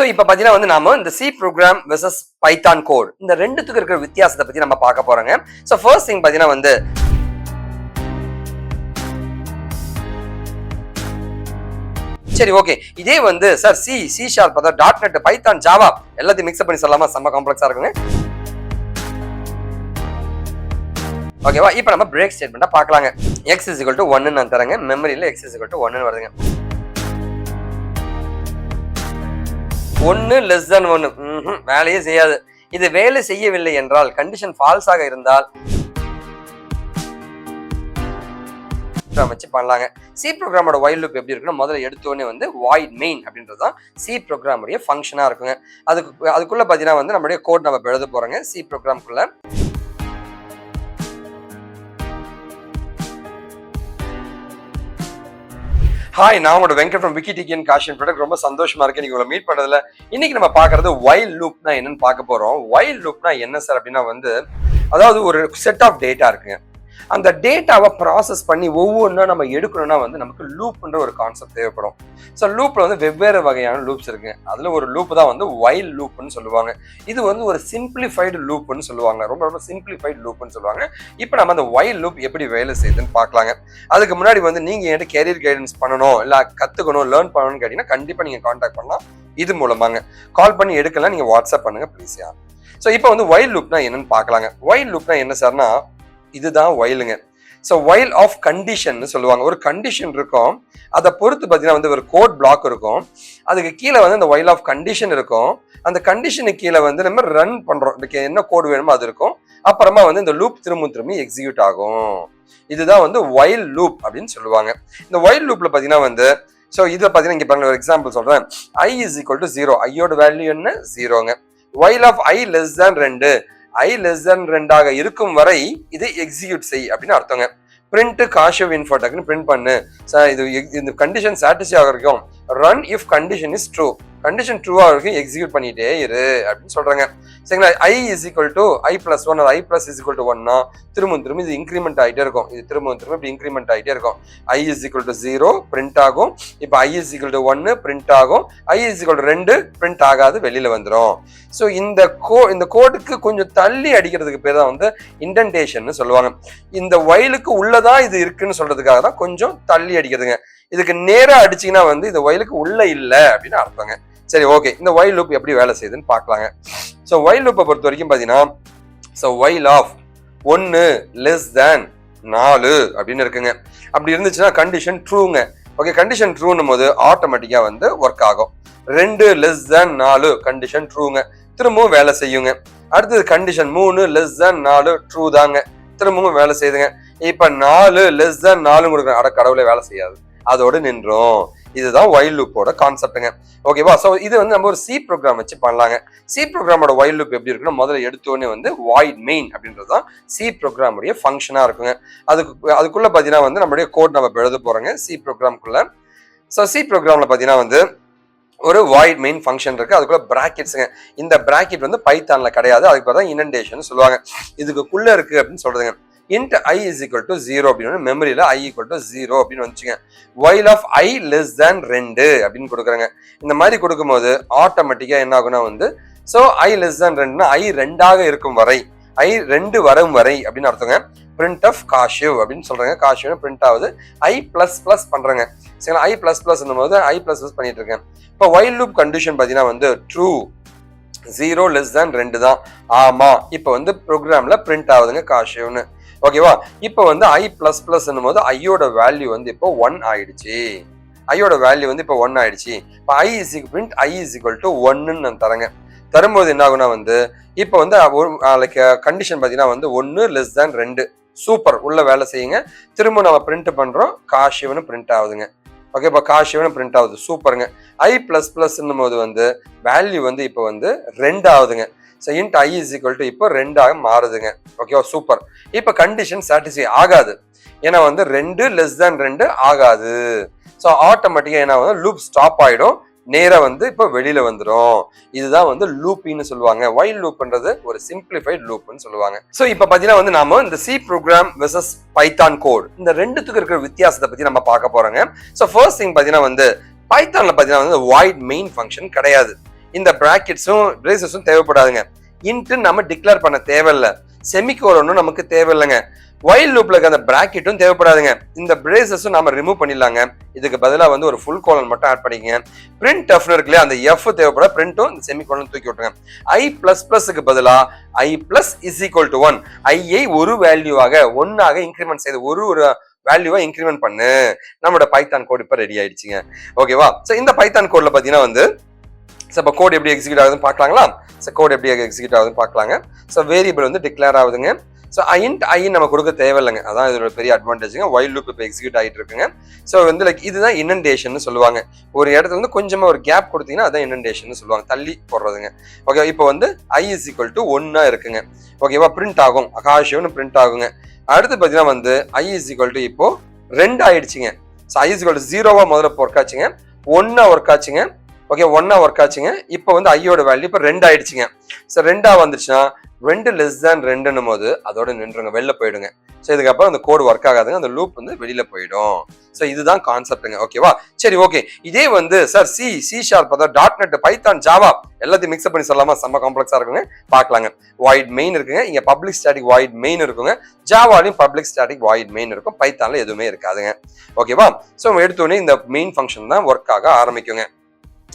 So இப்போ பார்த்தீங்கன்னா வந்து நாம இந்த C program versus Python code இந்த ரெண்டுத்துக்கு இருக்கிற வித்தியாசத்தை பற்றி நம்ம பார்க்க போறோங்க. ஸோ ஃபர்ஸ்ட் திங் பார்த்தீங்கன்னா வந்து சரி ஓகே இதே வந்து சார் சி ஷார்ப் அதாவது டாட் நெட் பைத்தான் ஜாவா எல்லாத்தையும் மிக்ஸ் பண்ணி சொல்லலாமா? செம்ம காம்ப்ளெக்ஸா இருக்குங்க. ஓகேவா? இப்போ நம்ம பிரேக் ஸ்டேட்மெண்ட்டா பார்க்கலாங்க. x = 1 நான் தரேங்க. மெமரியில x = 1 வருதுங்க. 1 < 1 வேலையே செய்யாது. இது வேலை செய்யவில்லை என்றால் கண்டிஷன் ஃபால்ஸாக இருந்தால் வச்சு பண்ணலாங்க. சி ப்ரோக்ராமோட வைல் லூப் எப்படி இருக்குன்னா முதல்ல எடுத்தோடனே வந்து வாய்ட் மெயின் அப்படின்றது தான் சி ப்ரோக்ராமுடைய ஃபங்க்ஷனா இருக்குங்க. அதுக்குள்ள பார்த்தீங்கன்னா வந்து நம்மளுடைய கோட் நம்ம எழுத போறோங்க. சி ப்ரோக்ராம்குள்ள ஹாய், நான் உங்களோட வெங்கட் ஃப்ரம் venkat.kaashiv. ரொம்ப சந்தோஷமா இருக்கு நீங்க உங்களை மீட் பண்றதுல. இன்னைக்கு நம்ம பாக்குறது வைல் லூப்னா என்னன்னு பார்க்க போறோம். வைல் லூப்னா என்ன சார் அப்படின்னா வந்து அதாவது ஒரு செட் ஆஃப் டேட்டா இருக்குங்க. அந்த டேட்டாவை ப்ராசஸ் பண்ணி ஒவ்வொன்றா நம்ம எடுக்கணும்னா வந்து நமக்கு லூப்ன்ற ஒரு கான்செப்ட் தேவைப்படும். ஸோ லூப்ல வந்து வெவ்வேறு வகையான லூப்ஸ் இருக்குங்க. அதுல ஒரு லூப் தான் வந்து வைல் லூப்னு சொல்லுவாங்க. இது வந்து ஒரு சிம்பிளிஃபைடு லூப்னு சொல்லுவாங்க. ரொம்ப ரொம்ப சிம்பிளிஃபைடு லூப்னு சொல்லுவாங்க. இப்போ நம்ம அந்த வைல் லூப் எப்படி வேலை செய்யுதுன்னு பார்க்கலாங்க. அதுக்கு முன்னாடி வந்து நீங்க என்கிட்ட கேரியர் கைடன்ஸ் பண்ணணும் இல்ல கத்துக்கணும் லேர்ன் பண்ணணும்னு கேட்டீங்கன்னா கண்டிப்பா நீங்க கான்டாக்ட் பண்ணலாம். இது மூலமாங்க கால் பண்ணி எடுக்கலாம். நீங்க வாட்ஸ்அப் பண்ணுங்க ப்ளீஸ். ஸோ இப்போ வந்து வைல் லூப்னா என்னன்னு பார்க்கலாங்க. வைல் லூப்னா என்ன சார்னா இதுதான் வைலுங்க. ஸோ வைல் ஆஃப் கண்டிஷன் சொல்லுவாங்க. ஒரு கண்டிஷன் இருக்கும், அதை பொறுத்து பார்த்தீங்கன்னா வந்து ஒரு கோட் பிளாக் இருக்கும். அதுக்கு கீழே வந்து அந்த வைல் ஆஃப் கண்டிஷன் இருக்கும். அந்த கண்டிஷனுக்கு கீழே வந்து நம்ம ரன் பண்றோம். இதுக்கு என்ன கோட் வேணுமோ அது இருக்கும். அப்புறமா வந்து இந்த லூப் திரும்ப எக்ஸிக்யூட் ஆகும். இதுதான் வந்து வைல் லூப் அப்படின்னு சொல்லுவாங்க. இந்த வைல் லூப்ல பார்த்தீங்கன்னா வந்து ஸோ இதை பார்த்தீங்கன்னா இங்கே பாருங்க ஒரு எக்ஸாம்பிள் சொல்றேன். i = 0. ஐயோட வேல்யூ என்ன? 0ங்க. வைல் ஆஃப் i < 2 i < 2 இருக்கும் வரை இது எக்ஸிக்யூட் செய் அப்படின்னு அர்த்தங்க. பிரிண்ட் kaashiv.info டக்குன்னு பிரிண்ட் பண்ணு சார். இது இந்த கண்டிஷன் சாட்டிஸ்ஃபை ஆக வரைக்கும் run if condition is true. Condition ட்ரூவா வரைக்கும் எக்ஸிக்யூட் பண்ணிட்டே இரு அப்படின்னு சொல்றாங்க. சரிங்களா? i = i + 1 i + 1னா திரும்ப இது இன்க்ரிமெண்ட் ஆகிட்டே இருக்கும். இது திரும்ப இப்படி இன்க்ரிமெண்ட் ஆகிட்டே இருக்கும். i = 0 பிரிண்ட் ஆகும். இப்போ i = 1 பிரிண்ட் ஆகும். i = 2 பிரிண்ட் ஆகாது, வெளியில வந்துடும். ஸோ இந்த கோடுக்கு கொஞ்சம் தள்ளி அடிக்கிறதுக்கு பேர் தான் வந்து இண்டென்டேஷன் சொல்லுவாங்க. இந்த வயலுக்கு உள்ளதான் இது இருக்குன்னு சொல்றதுக்காக தான் கொஞ்சம் தள்ளி அடிக்கிறதுங்க. இதுக்கு நேரா அடிச்சீங்கன்னா வந்து இந்த வயலுக்கு உள்ள இல்லை அப்படின்னு அர்த்தங்க. சரி ஓகே, இந்த வைல் லூப் எப்படி வேலை செய்யுதுன்னு பார்க்கலாங்க. ஸோ வைல் லூப்பை பொறுத்த வரைக்கும் பார்த்தீங்கன்னா ஸோ வைல் ஆஃப் 1 < 4 அப்படின்னு இருக்குங்க. அப்படி இருந்துச்சுன்னா கண்டிஷன் ட்ரூங்க. ஓகே, கண்டிஷன் ட்ரூன்னும் போது ஆட்டோமேட்டிக்கா வந்து ஒர்க் ஆகும். 2 < 4 கண்டிஷன் ட்ரூங்க, திரும்பவும் வேலை செய்யுங்க. அடுத்தது கண்டிஷன் 3 < 4 ட்ரூ தாங்க, திரும்பவும் வேலை செய்யுதுங்க. இப்ப 4 < 4 கொடுக்குறேன், அட கடவுளே வேலை செய்யாது, அதோடு நின்றோம். இதுதான் வைல் லூப்போட கான்செப்ட்டுங்க. ஓகேவா? ஸோ இது வந்து நம்ம ஒரு சி ப்ரோக்ராம் வச்சு பண்ணலாங்க. சி ப்ரோக்ராமோட வைல் லூப் எப்படி இருக்குன்னா முதல்ல எடுத்தோடனே வந்து வாய்ட் மெயின் அப்படின்றது தான் சி ப்ரோக்ராமுடைய ஃபங்க்ஷனா இருக்குங்க. அதுக்குள்ள பார்த்தீங்கன்னா வந்து நம்மளுடைய கோட் நம்ம எழுத போறோங்க சி ப்ரோக்ராம்குள்ள. ஸோ சி ப்ரோக்ராம்ல பார்த்தீங்கன்னா வந்து ஒரு வாய்ட் மெயின் ஃபங்க்ஷன் இருக்கு. அதுக்குள்ள பிராக்கெட்ஸுங்க. இந்த பிராக்கெட் வந்து பைத்தான்ல கிடையாது. அதுக்கு பேர் தான் இண்டென்டேஷன் சொல்லுவாங்க. இதுக்குள்ள இருக்கு அப்படின்னு சொல்றதுங்க. int i = 0 அப்படின்னு மெமரியில i = 0 அப்படின்னு வந்துச்சுங்க. வைல் ஆஃப் i < 2 அப்படின்னு கொடுக்குறாங்க. இந்த மாதிரி கொடுக்கும்போது ஆட்டோமேட்டிக்கா என்ன ஆகுனா வந்து ஸோ i < 2னா i 2 இருக்கும் வரை, i 2 வரும் வரை அப்படின்னு அர்த்தங்க. பிரிண்ட் ஆஃப் kaashiv அப்படின்னு சொல்றாங்க. kaashiv பிரிண்ட் ஆகுது. i ++ பண்றாங்க. சரிங்களா? i ++ போது i ++ பண்ணிட்டு இருக்கேன். இப்போ வைல் லூப் கண்டிஷன் பார்த்தீங்கன்னா வந்து ட்ரூ 0 < 2 தான். ஆமா, இப்போ வந்து ப்ரோக்ராம்ல பிரிண்ட் ஆகுதுங்க kaashivனு. ஓகேவா? இப்போ வந்து i ++ போது ஐயோட வேல்யூ வந்து இப்போ 1 ஆயிடுச்சு. ஐயோட வேல்யூ வந்து இப்போ 1 ஆயிடுச்சு. இப்போ i = 1 நான் தரேங்க. தரும்போது என்ன ஆகுனா வந்து இப்போ வந்து லைக் கண்டிஷன் பார்த்தீங்கன்னா வந்து 1 < 2 சூப்பர், உள்ள வேலை செய்யுங்க. திரும்ப நம்ம பிரிண்ட் பண்றோம், kaashivனு பிரிண்ட் ஆகுதுங்க. ஓகே, இப்போ kaashivனு பிரிண்ட் ஆகுது, சூப்பருங்க. i ++ போது வந்து வேல்யூ வந்து இப்போ வந்து 2 ஆகுதுங்க. ஸோ int i = இப்போ 2 மாறுதுங்க. ஓகேவா? சூப்பர். இப்போ கண்டிஷன் சாட்டிஸ்ஃபை ஆகாது. ஏன்னா வந்து 2 < 2 ஆகாது. ஸோ ஆட்டோமேட்டிக்கா என்ன ஆகும், லூப் ஸ்டாப் ஆயிடும். நேரா வந்து இப்போ வெளியில வந்துடும். இதுதான் வந்து லூப்பின்னு சொல்லுவாங்க. வைல் லூப்ன்றது ஒரு சிம்பிளிஃபைட் லூப்னு சொல்லுவாங்க. ஸோ இப்போ பார்த்தீங்கன்னா வந்து நாம இந்த C program versus Python code இந்த ரெண்டுத்துக்கு இருக்கிற வித்தியாசத்தை பத்தி நம்ம பார்க்க போறோங்க. ஸோ ஃபர்ஸ்ட் திங் பார்த்தீங்கன்னா வந்து பைத்தான்ல பார்த்தீங்கன்னா வந்து வாய்ட் மெயின் ஃபங்க்ஷன் கிடையாது. இந்த பிராக்கெட்ஸும் பிரேசஸும் தேவைப்படாதுங்க. இன்ட்டு நம்ம டிக்ளேர் பண்ண தேவையில்ல, செமிகோலனும் நமக்கு தேவையில்லைங்க. வைல் லூப்ல இருக்க அந்த பிராக்கெட்டும் தேவைப்படாதுங்க. இந்த பிரேசஸும் நாம ரிமூவ் பண்ணிடலாங்க. இதுக்கு பதிலாக வந்து ஒரு ஃபுல் கோலன் மட்டும் ஆட் பண்ணிக்கங்க. பிரிண்ட் டஃப்னு இருக்கு இல்லையா, அந்த எஃப் தேவைப்பட பிரிண்ட்டும் இந்த செமிகோலன் தூக்கி விட்டுருங்க. ஐ பிளஸ் பிளஸ்க்கு பதிலாக ஐ பிளஸ் இஸ் ஈக்குவல் டு 1, ஐயை ஒரு வேல்யூவாக ஒன்னாக இன்க்ரிமெண்ட் செய்து ஒரு வேல்யூவா இன்க்ரிமெண்ட் பண்ணு. நம்மளோட பைத்தான் கோட் இப்ப ரெடி ஆயிடுச்சுங்க. ஓகேவா? சோ இந்த பைத்தான் கோட்ல பாத்தீங்கன்னா வந்து இப்போ கோட் எப்படி எக்ஸிக்யூட் ஆகுதுன்னு பார்க்கலாங்களா? ஸோ கோட் எப்படி எக்ஸிக்யூட் ஆகுதுன்னு பார்க்கலாங்க. ஸோ வேரியபிள் வந்து டிக்ளேர் ஆகுதுங்க. ஸோ ஐன்ட் ஐ நம்ம கொடுக்க தேவையில்லைங்க. அதான் இதோட பெரிய அட்வான்டேஜுங்க. வைல் லூப் இப்போ எக்ஸிக்யூட் ஆகிட்டு இருக்குங்க. ஸோ வந்து லைக் இதுதான் இனண்டேஷன் சொல்லுவாங்க. ஒரு இடத்துல வந்து கொஞ்சமா ஒரு கேப் கொடுத்தீங்கன்னா அதான் இனண்டேஷன் சொல்லுவாங்க, தள்ளி போடுறதுங்க. ஓகே, இப்போ வந்து ஐ இஸ் ஈக்குவல் டு 1 இருக்குங்க. ஓகேவா? பிரிண்ட் ஆகும், காஷிவ்னு பிரிண்ட் ஆகுங்க. அடுத்து பார்த்தீங்கன்னா வந்து ஐ இஸ் ஈக்குவல் டு இப்போ 2 ஆயிடுச்சுங்க. So I is equal to 0வா முதல்ல ஒர்க் ஆச்சுங்க, 1 ஒர்க் ஆச்சுங்க. ஓகே, 1 ஒர்க் ஆச்சுங்க. இப்போ வந்து ஐயோட வேல்யூ இப்போ 2 ஆயிடுச்சுங்க. ஸோ 2 வந்துச்சுன்னா 2 லெஸ் தேன் 2ன்னும் போது அதோட நின்றுங்க, வெளில போயிடுங்க. ஸோ இதுக்கப்புறம் அந்த கோடு ஒர்க் ஆகாதுங்க, அந்த லூப் வந்து வெளியில போயிடும். ஸோ இதுதான் கான்செப்ட்டுங்க. ஓகேவா? சரி, ஓகே. இதே வந்து சார் சி ஷார்ப், அதாவது .NET, பைத்தான், ஜாவா எல்லாத்தையும் மிக்ஸ் பண்ணி சொல்லலாமா? செம்ம காம்ப்ளெக்ஸா இருக்குங்க, பார்க்கலாங்க. வாய்ட் மெயின் இருக்குங்க, இங்க பப்ளிக் ஸ்டாட்டிக் வாய்ட் மெயின் இருக்குங்க. ஜாவாலையும் பப்ளிக் ஸ்டாட்டிக் வாய்ட் மெயின் இருக்கும், பைத்தான்ல எதுவுமே இருக்காதுங்க. ஓகேவா? ஸோ எடுத்தோடனே இந்த மெயின் ஃபங்க்ஷன் தான் ஒர்க் ஆக ஆரம்பிக்குங்க.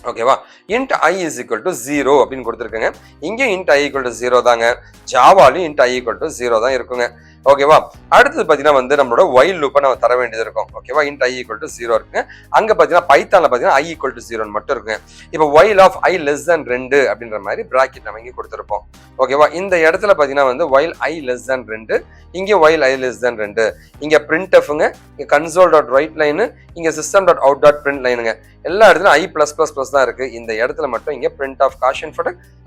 ஓகேவா? int i is equal to 0 அப்படின்னு கொடுத்துருக்கேங்க. இங்க int i equal to 0 தாங்க. ஜாவாலையும் int i equal to 0 தான் இருக்குங்க. ஓகேவா? அடுத்தது பாத்தீங்கன்னா வந்து நம்மளோட வைல் லூப்பை நம்ம தர வேண்டியது இருக்கும். ஓகேவா? int i equal to 0 இருக்குங்க. அங்க பாத்தீங்கன்னா பைத்தான்ல பாத்தீங்கன்னா i equal to 0 மட்டும் இருக்குங்க. இப்போ while of i less than 2 அப்படின்ற மாதிரி பிராக்கெட் நம்ம இங்க கொடுத்துருப்போம். ஓகேவா? இந்த இடத்துல பாத்தீங்கன்னா வந்து while i less than 2, இங்க while i less than 2, இங்க printfங்க, இங்க console.writeline, இங்க system.out.println, எல்லா இடத்துலயும் i பிளஸ் பிளஸ் பிளஸ் தான் இருக்கு. இந்த இடத்துல மட்டும் இங்க print of Gaussian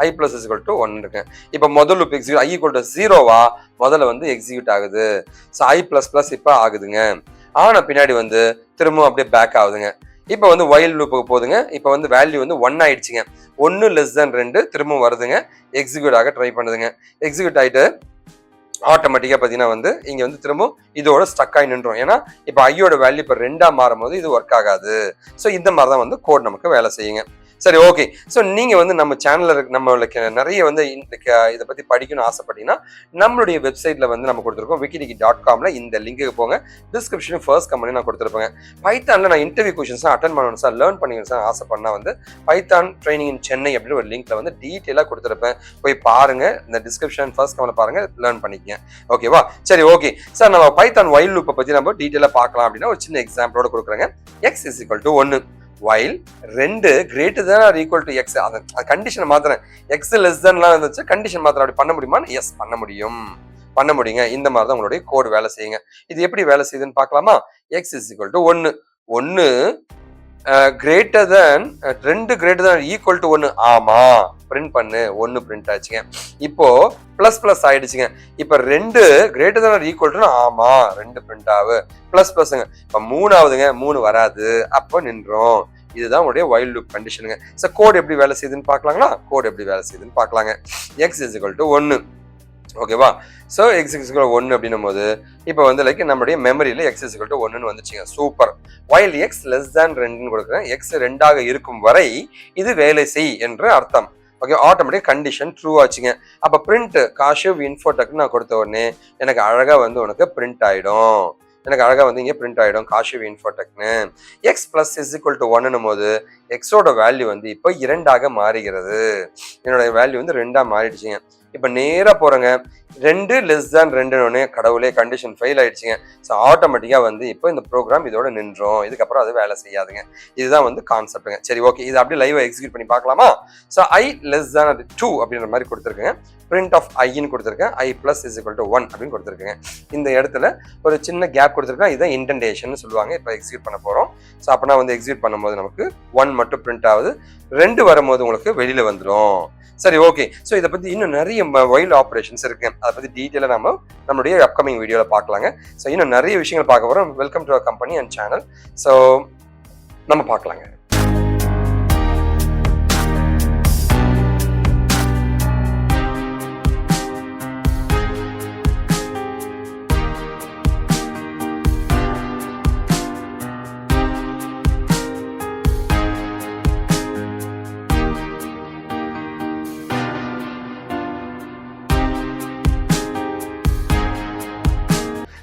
i plus is equal to 1 இருக்கு. இப்ப முதல் loop execute i equal to 0வா முதல்ல வந்து எக்ஸிக்யூட் ஆகுது. ஸோ i பிளஸ் பிளஸ் இப்ப ஆகுதுங்க. ஆனா பின்னாடி வந்து திரும்ப அப்படியே பேக் ஆகுதுங்க. இப்ப வந்து வைல் லூப்புக்கு போகுதுங்க. இப்ப வந்து வேல்யூ வந்து 1 ஆயிடுச்சுங்க. 1 லெஸ் தேன் 2 திரும்ப வருதுங்க, எக்ஸிக்யூட் ஆக ட்ரை பண்ணுதுங்க. எக்ஸிக்யூட் ஆயிட்டு ஆட்டோமேட்டிக்கா பாத்தீங்கன்னா வந்து இங்க வந்து திரும்ப இதோட ஸ்டக் ஆகி நின்றோம். ஏன்னா இப்ப ஐயோட வேல்யூ இப்ப 2ஆ மாறும் போது இது ஒர்க் ஆகாது. ஸோ இந்த மாதிரி தான் வந்து கோட் நமக்கு வேலை செய்யுங்க. சரி, ஓகே. ஸோ நீங்க வந்து நம்ம சேனல்ல நம்மளுக்கு நிறைய வந்து இதை பத்தி படிக்கணும்னு ஆசைப்பட்டீங்கன்னா நம்மளுடைய வெப்சைட்ல வந்து நம்ம கொடுத்துருக்கோம், wikidiki.comல. இந்த லிங்க்கு போங்க, டிஸ்கிரிப்ஷன் ஃபர்ஸ்ட் கமெண்ட் நான் கொடுத்துருப்பேங்க. பைத்தான்ல நான் இன்டர்வியூ கொஸ்டின்ஸ் அட்டன் பண்ணணும் சார், லேர்ன் பண்ணிக்கணும் சார் ஆசைப்படனா வந்து பைத்தான் ட்ரைனிங் இன் சென்னை அப்படின்னு ஒரு லிங்க்ல வந்து டீட்டெயிலா கொடுத்துருப்பேன். போய் பாருங்க, இந்த டிஸ்கிரிப்ஷன் ஃபர்ஸ்ட் கமெண்ட் பாருங்க, லேர்ன் பண்ணிக்கங்க. ஓகேவா? சரி, ஓகே சார். நம்ம பைத்தான் வைல் லூப்பை பத்தி நம்ம டீட்டெயிலா பார்க்கலாம் அப்படின்னா ஒரு சின்ன எக்ஸாம்பிளோட கொடுக்குறேங்க. x is equal to 1, while 2 greater than or equal to x, அந்த கண்டிஷன் மாத்துறேன். x less than எல்லாம் இருந்துச்சு, கண்டிஷன் மாத்திரம். அப்படி பண்ண முடியுமா? எஸ், பண்ண முடியுங்க. இந்த மாதிரி தான் உங்களுடைய கோட் வேலை செய்யுங்க. இது எப்படி வேலை செய்யுதுன்னு பார்க்கலாமா? x is equal to 1 greater than 2 greater than equal to 1. ஆமா, பிரிண்ட் பண்ணு, 1 பிரிண்ட் ஆச்சுங்க. இப்போ பிளஸ் பிளஸ் ஆயிடுச்சுங்க. இப்ப 2 கிரேட்டர் தேன் ஈக்குவல் டு, ஆமா 2 பிரிண்ட் ஆகு, பிளஸ் பிளஸ்ங்க. இப்ப 3 ஆகுதுங்க, 3 வராது, அப்போ நின்றோம். இதுதான் உங்களுடைய வைல் லூப் கண்டிஷனுங்க. ஸோ கோட் எப்படி வேலை செய்யுதுன்னு பார்க்கலாங்களா? கோட் எப்படி வேலை செய்யுதுன்னு பார்க்கலாங்க. x is equal to 1. ஓகேவா? So x is equal to 1 அப்படின்னும் போது இப்போ வந்து லைக் நம்மளுடைய மெமரியில x is equal to 1 வந்துச்சுங்க. Super. while x less than 2 கொடுக்குறேன். x 2ஆக இருக்கும் வரை இது வேலை செய் என்று அர்த்தம். ஓகே, ஆட்டோமேட்டிக் கண்டிஷன் ட்ரூ ஆச்சுங்க. அப்ப பிரிண்ட் kaashiv.info நான் கொடுத்த உடனே எனக்கு அழகா வந்து உனக்கு பிரிண்ட் ஆயிடும். இங்கே பிரிண்ட் ஆயிடும் kaashiv.info. x plus is equal to 1 போது எக்ஸோட வேல்யூ வந்து இப்போ 2ஆக மாறுகிறது. என்னோட வேல்யூ வந்து 2ஆ மாறிடுச்சுங்க. இப்ப நேரா போறேங்க, 2 லெஸ் தேன் 2 கடவுளே கண்டிஷன் ஃபெயில் ஆயிடுச்சுங்க. ஸோ ஆட்டோமேட்டிக்கா வந்து இப்போ இந்த ப்ரோக்ராம் இதோட நின்றோம். இதுக்கப்புறம் அது வேலை செய்யாதுங்க. இதுதான் வந்து கான்செப்ட்டுங்க. சரி, ஓகே. இது அப்படியே லைவா எக்ஸிக்யூட் பண்ணி பார்க்கலாமா? ஸோ i less than 2 அப்படின்ற மாதிரி கொடுத்துருக்கேங்க. print of iன்னு கொடுத்துருக்கேன். i plus is equal to 1 அப்படின்னு கொடுத்துருக்கேங்க. இந்த இடத்துல ஒரு சின்ன கேப் கொடுத்துருக்கேன். இதுதான் இன்டென்டேஷன் சொல்லுவாங்க. இப்போ எக்ஸிக்யூட் பண்ண போறோம். ஸோ அப்போ நான் வந்து எக்ஸிக்யூட் பண்ணும்போது நமக்கு 1 மட்டும் பிரிண்ட் ஆகுது, 2 வரும்போது உங்களுக்கு வெளியில வந்துடும். சரி, ஓகே. ஸோ இதை பத்தி இன்னும் நிறைய வைல் ஆப்ரேஷன்ஸ் இருக்கு. அதை பத்தி டீட்டெயிலாக நம்மளுடைய அப்கமிங் வீடியோல பார்க்கலாங்க. ஸோ இன்னும் நிறைய விஷயங்கள் பார்க்க போறோம். Welcome to our company and channel. So நம்ம பார்க்கலாங்க.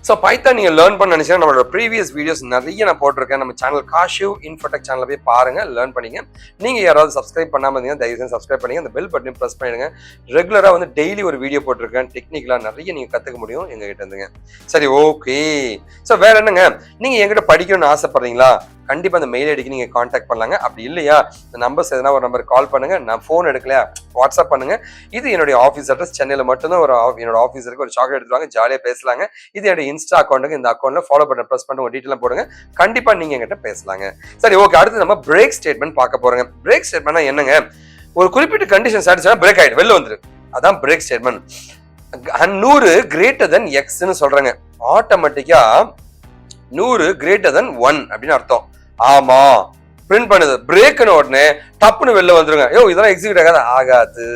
ஸோ பைத்தான் நீங்கள் லேர்ன் பண்ண நினைச்சா நம்மளோட ப்ரீவியஸ் வீடியோஸ் நிறைய நான் போட்டிருக்கேன். நம்ம சேனல் காஷிவ் இன்ஃபோடெக் சேனலில் போய் பாருங்க, லேர்ன் பண்ணிங்க. நீங்கள் யாராவது சப்ஸ்கிரைப் பண்ணாமல் இருந்தீங்கன்னா தயவு செஞ்சு சப்ஸ்கிரைப் பண்ணிங்க, அந்த பெல் பட்டனையும் ப்ரெஸ் பண்ணிடுங்க. ரெகுலராக வந்து டெய்லி ஒரு வீடியோ போட்டிருக்கேன், டெக்னிக்கலாக நிறைய நீங்கள் கற்றுக்க முடியும் எங்ககிட்ட இருந்துங்க. சரி, ஓகே. ஸோ வேற என்னங்க, நீங்கள் எங்கிட்ட படிக்கணும்னு ஆசைப்படுறீங்களா? கண்டிப்பாக அந்த மெயில் ஐடிக்கு நீங்கள் காண்டாக்ட் பண்ணலாங்க. அப்படி இல்லையா, இந்த நம்பர்ஸ் எதனா ஒரு நம்பருக்கு கால் பண்ணுங்க. நான் ஃபோன் எடுக்கலையா, வாட்ஸ்அப் பண்ணுங்க. இது என்னுடைய ஆஃபீஸ் அட்ரஸ், சென்னையில் மட்டும்தான் என்னோட ஆஃபீஸ் இருக்கு. ஒரு சாக்லேட் எடுத்துவாங்க, ஜாலியாக பேசலாங்க. இது என்னோட இன்ஸ்டா அக்கௌண்ட்டுக்கு, இந்த அக்கௌண்ட்ல ஃபாலோ பட்டன் ப்ரெஸ் பண்ணி ஒரு டீட்டெயிலாம் போடுங்க. கண்டிப்பா நீங்க என்கிட்ட பேசலாங்க. சரி, ஓகே. அடுத்து நம்ம பிரேக் ஸ்டேட்மெண்ட் பார்க்க போறோங்க. பிரேக் ஸ்டேட்மெண்ட்னா என்னங்க? ஒரு குறிப்பிட்ட கண்டிஷன் சாட்டிஸ்ஃபை பிரேக் ஆயிடு, வெளில வந்துரு. அதான் break statement. 100 greater than x ன்னு சொல்றாங்க. ஆட்டோமேட்டிக்கா 100 greater than 1 அப்படின்னு அர்த்தம். ஆமா, பிரிண்ட் பண்ணுது. பிரேக்னு உடனே டப்புன்னு வெளில வந்துருங்க. யோ, இதெல்லாம் எக்ஸிக்யூட் ஆகாது.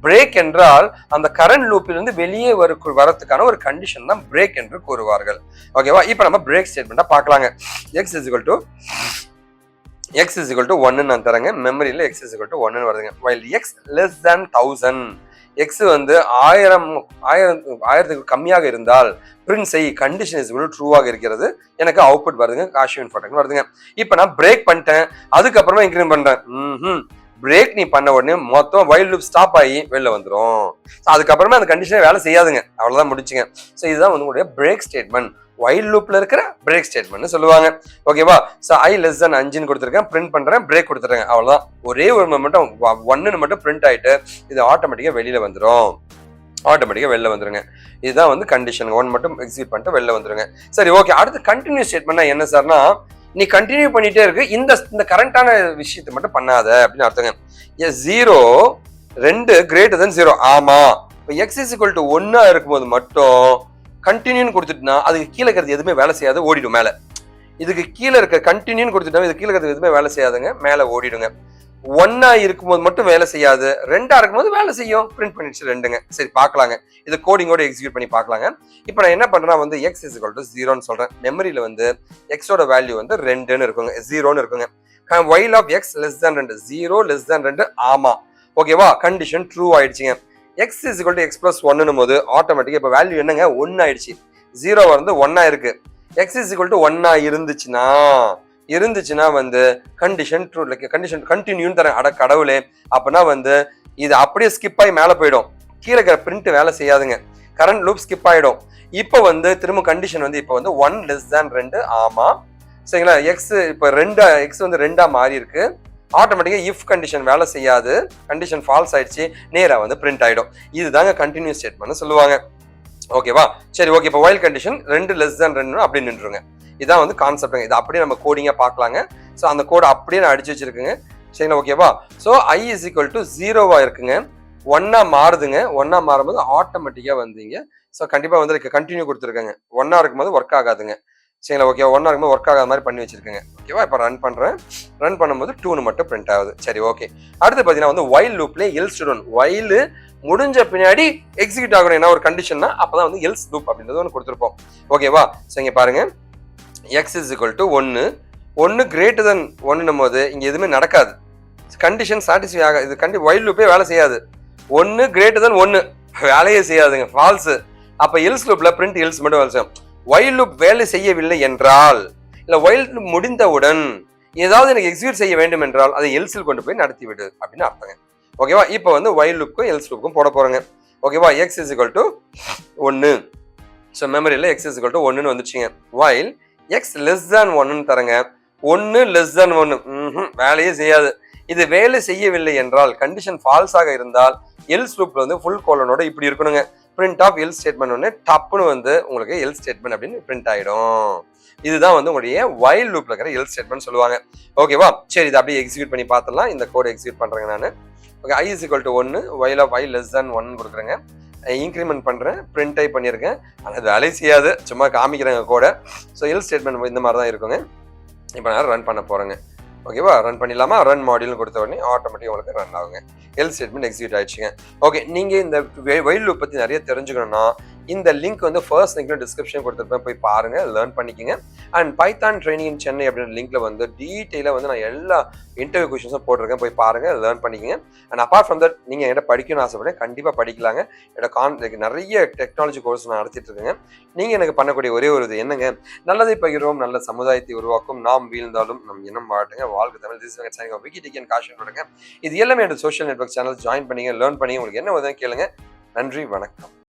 பிரேக் என்றால் அந்த கரண்ட் லூப்பில் இருந்து வெளியே வரதுக்கான ஒரு கண்டிஷன் தான் பிரேக் என்று கூறுவார்கள். ஓகேவா? இப்ப நம்ம பிரேக் ஸ்டேட்மெண்ட்டா பார்க்கலாங்க. x is equal to 1 நான் தரேங்க. மெமரியில x is equal to 1 வருதுங்க. while x less than 1000, x வந்து 1000க்கு கம்மியாக இருந்தால் பிரிண்ட் செய், கண்டிஷன் இஸ் equal to ட்ரூவாக இருக்கிறது. எனக்கு அவுட்புட் வருதுங்க, காஷிவ் இன்ஃபோடெக் வருதுங்க. இப்ப நான் பிரேக் பண்ணிட்டேன், அதுக்கப்புறமா இன்க்ரிமெண்ட் பண்றேன். பிரேக் நீ பண்ண உடனே மொத்தம் வைல் லூப் ஸ்டாப் ஆகி வெளில வந்துடும். அதுக்கப்புறமா அந்த கண்டிஷனே வேலை செய்யாதுங்க, அவ்வளவுதான், முடிச்சுங்க. ஸோ இதுதான் வந்து உங்களுடைய பிரேக் ஸ்டேட்மெண்ட், வைல் லூப்ல இருக்கிற பிரேக் ஸ்டேட்மெண்ட் சொல்லுவாங்க. ஓகேவா? ஸோ i less than 5 கொடுத்துருக்கேன், பிரிண்ட் பண்றேன், பிரேக் கொடுத்துருங்க, அவ்வளவுதான். ஒரே ஒரு மட்டும் 1 மட்டும் பிரிண்ட் ஆயிட்டு இது ஆட்டோமேட்டிக்கா வெளியில வந்துடும். இதுதான் வந்து கண்டிஷன். 1 மட்டும் எக்ஸிக்யூட் பண்ணிட்டு வெளில வந்துருங்க. சரி, ஓகே. அடுத்து கண்டினியூ ஸ்டேட்மெண்ட்னா என்ன சார்னா, நீ கண்டினியூ பண்ணிட்டே இருக்கு, இந்த கரண்டான விஷயத்தை மட்டும் பண்ணாத அப்படின்னு அர்த்தங்க. 0 2 greater than 0. ஆமா, இப்போ x is equal to 1 இருக்கும்போது மட்டும் கண்டினியூன்னு கொடுத்துட்டுனா அதுக்கு கீழே இருக்கிறது எதுவுமே வேலை செய்யாது, ஓடிடும் மேல. இதுக்கு கீழே இருக்க கண்டினியூன்னு கொடுத்துட்டா இது கீழே இருக்கிறது எதுவுமே வேலை செய்யாதுங்க, மேல ஓடிடுங்க. 1 இருக்கும்போது மட்டும் வேலை செய்யாது, 2 இருக்கும்போது வேலை செய்யும். பிரிண்ட் பண்ணிடுச்சு 2ங்க. சரி, பார்க்கலாங்க. இது கோடிங்கோட எக்ஸிக்யூட் பண்ணி பார்க்கலாங்க. இப்போ நான் என்ன பண்றேன்னா வந்து x is equal to 0ன்னு சொல்றேன். மெமரியில வந்து x ஓட வேல்யூ வந்து 2ன்னு இருக்குங்க, 0ன்னு இருக்குங்க. while of x less than 2, 0 less than 2. ஆமா, ஓகேவா? கண்டிஷன் ட்ரூ ஆயிடுச்சுங்க. x is equal to x plus 1ன்னும் போது ஆட்டோமேட்டிக்கா இப்போ வேல்யூ என்னங்க, 1 ஆயிடுச்சு. 0 வந்து 1 இருக்கு. x is equal to 1 இருந்துச்சுன்னா வந்து கண்டிஷன் ட்ரூ, கண்டிஷன் கண்டினியூன்னு தரேன். அட கடவுளே, அப்படின்னா வந்து இது அப்படியே ஸ்கிப் ஆகி மேலே போயிடும், கீழே இருக்கிற பிரிண்ட் வேலை செய்யாதுங்க, கரண்ட் லூப் ஸ்கிப் ஆயிடும். இப்போ வந்து திரும்ப கண்டிஷன் வந்து இப்போ வந்து 1 less than 2. ஆமா, சரிங்களா? எக்ஸ் இப்போ 2 எக்ஸ் வந்து 2 மாறி இருக்கு. ஆட்டோமேட்டிக்கா இஃப் கண்டிஷன் வேலை செய்யாது, கண்டிஷன் ஃபால்ஸ் ஆயிடுச்சு, நேரா வந்து பிரிண்ட் ஆயிடும். இதுதாங்க கண்டினியூஸ் ஸ்டேட்மெண்ட் சொல்லுவாங்க. ஓகேவா? சரி, ஓகே. இப்போ வைல் கண்டிஷன் 2 less than 2 அப்படி நின்றுங்க. இதான் வந்து கான்செப்ட். இது அப்படியே நம்ம கோடிங்கா பார்க்கலாங்க. ஸோ அந்த கோட் அப்படியே நான் அடிச்சு வச்சிருக்குங்க. சரிங்களா? ஓகேவா? So i is equal to 0 இருக்குங்க. 1 மாறுதுங்க. 1 மாறும்போது ஆட்டோமேட்டிக்கா வந்தீங்க. ஸோ கண்டிப்பா வந்து கண்டினியூ கொடுத்துருக்காங்க. 1 இருக்கும்போது ஒர்க் ஆகாதுங்க. சரிங்களா? ஓகே, 1 இருக்கும்போது ஒர்க் ஆகாத மாதிரி பண்ணி வச்சிருக்கேங்க. ஓகேவா? இப்போ ரன் பண்றேன். ரன் பண்ணும்போது 2ன்னு மட்டும் பிரிண்ட் ஆகுது. சரி, ஓகே. அடுத்து பார்த்தீங்கன்னா வந்து வைல் லூப்ல எல்ஸ் ஸ்டூடெண்ட், வைல் முடிஞ்ச பின்னாடி எக்ஸிக்யூட் ஆகணும் என்ன ஒரு கண்டிஷன்னா அப்பதான் வந்து எல்ஸ் லூப் அப்படின்றது ஒன்று கொடுத்துருப்போம். ஓகேவா? ஸோ இங்க பாருங்க, x is equal to 1 greater than 1ன்னும் போது இங்க எதுவுமே நடக்காது, கண்டிஷன் சாட்டிஸ்ஃபை ஆகாது. இது வைல் லூப்பே வேலை செய்யாது. 1 greater than 1 வேலையே செய்யாதுங்க, ஃபால்ஸ். அப்ப எல்ஸ் லூப்ல பிரிண்ட் எல்ஸ் மட்டும் வேலை செய்யும். வைல் லூப் வேலை செய்யவில்லை என்றால், இல்ல வைல் லூப் முடிந்தவுடன் ஏதாவது எனக்கு எக்ஸிக்யூட் செய்ய வேண்டும் என்றால் அதை எல்ஸில் கொண்டு போய் நடத்தி விடு அப்படின்னு அர்த்தங்க. ஓகேவா? இப்போ வந்து வைல் லூப்க்கும் எல்ஸ் லூப்க்கும் போட போறேங்க. ஓகேவா? x is equal to 1. So மெமரியில x is equal to 1ன்னு வந்துச்சுங்க. வைல் x less than 1ன்னு தரங்க. 1 less than 1 வேலையே செய்யாது. இது வேலை செய்யவில்லை என்றால், கண்டிஷன் ஃபால்ஸ் ஆக இருந்தால் எல்ஸ் லூப்ல வந்து ஃபுல் கோலனோட இப்படி இருக்கணுங்க. பிரிண்ட் ஆஃப் எல்ஸ் ஸ்டேட்மெண்ட் ஒன்று டப்புன்னு வந்து உங்களுக்கு எல்ஸ் ஸ்டேட்மெண்ட் அப்படின்னு பிரிண்ட் ஆயிடும். இதுதான் வந்து உங்களுடைய வைல் லூப்ல இருக்கிற எல்ஸ் ஸ்டேட்மெண்ட் சொல்லுவாங்க. ஓகேவா? சரி, இதை அப்படியே எக்ஸிக்யூட் பண்ணி பார்த்துலாம். இந்த கோட் எக்ஸிக்யூட் பண்றேங்க நான். Okay, i is equal to 1, while of i less than 1 கொடுக்குறேங்க. இன்க்ரிமெண்ட் பண்றேன், பிரிண்ட் டைப் பண்ணியிருக்கேன். ஆனால் அது வேலை செய்யாது, சும்மா காமிக்கிறேங்க கோட. ஸோ எல்ஸ் ஸ்டேட்மெண்ட் இந்த மாதிரி தான் இருக்குங்க. இப்போ நான் ரன் பண்ண போறேங்க. ஓகேவா? ரன் பண்ணிடலாமா? ரன் மாடியூல்னு கொடுத்த உடனே ஆட்டோமேட்டிக்காக உங்களுக்கு ரன் ஆகுங்க. எல்ஸ் ஸ்டேட்மெண்ட் எக்ஸிக்யூட் ஆயிடுச்சுங்க. ஓகே, நீங்க இந்த வைல் லூப் பத்தி நிறைய தெரிஞ்சுக்கணும்னா இந்த லிங்க் வந்து ஃபர்ஸ்ட் லிங்க்ல டிஸ்கிரிப்ஷன் கொடுத்துருப்பேன், போய் பாருங்க, லேர்ன் பண்ணிக்கங்க. அண்ட் பைத்தான் ட்ரைனிங் இன் சென்னை அப்படின்ற லிங்க்ல வந்து டீட்டெயிலாக வந்து நான் எல்லா இன்டர்வியூ கொஸ்டின்ஸும் போட்டிருக்கேன், போய் பாருங்க, லேர்ன் பண்ணிக்கங்க. அண்ட் அப்பார்ட் ஃப்ரம் தட் நீங்கள் என்கிட்ட படிக்கணும்னு ஆசைப்படுறேன், கண்டிப்பாக படிக்கலாங்க. என்னோட நிறைய டெக்னாலஜி கோர்ஸ் நான் நடத்திட்டு இருக்கேங்க. நீங்கள் எனக்கு பண்ணக்கூடிய ஒரே ஒரு இது என்னங்க, நல்லதை பகிர்வோம், நல்ல சமுதாயத்தை உருவாக்கும், நாம் வீழ்ந்தாலும் நம் எண்ணம் வாட்டுங்க. வாழ்க்கை தமிழ் விக்கிடிகன் காஷிவ் போடுங்க. இது எல்லாமே என்னோட சோஷியல் நெட்வொர்க் சேனல் ஜாயின் பண்ணிங்க, லேர்ன் பண்ணி உங்களுக்கு என்ன உதவி கேளுங்க. நன்றி, வணக்கம்.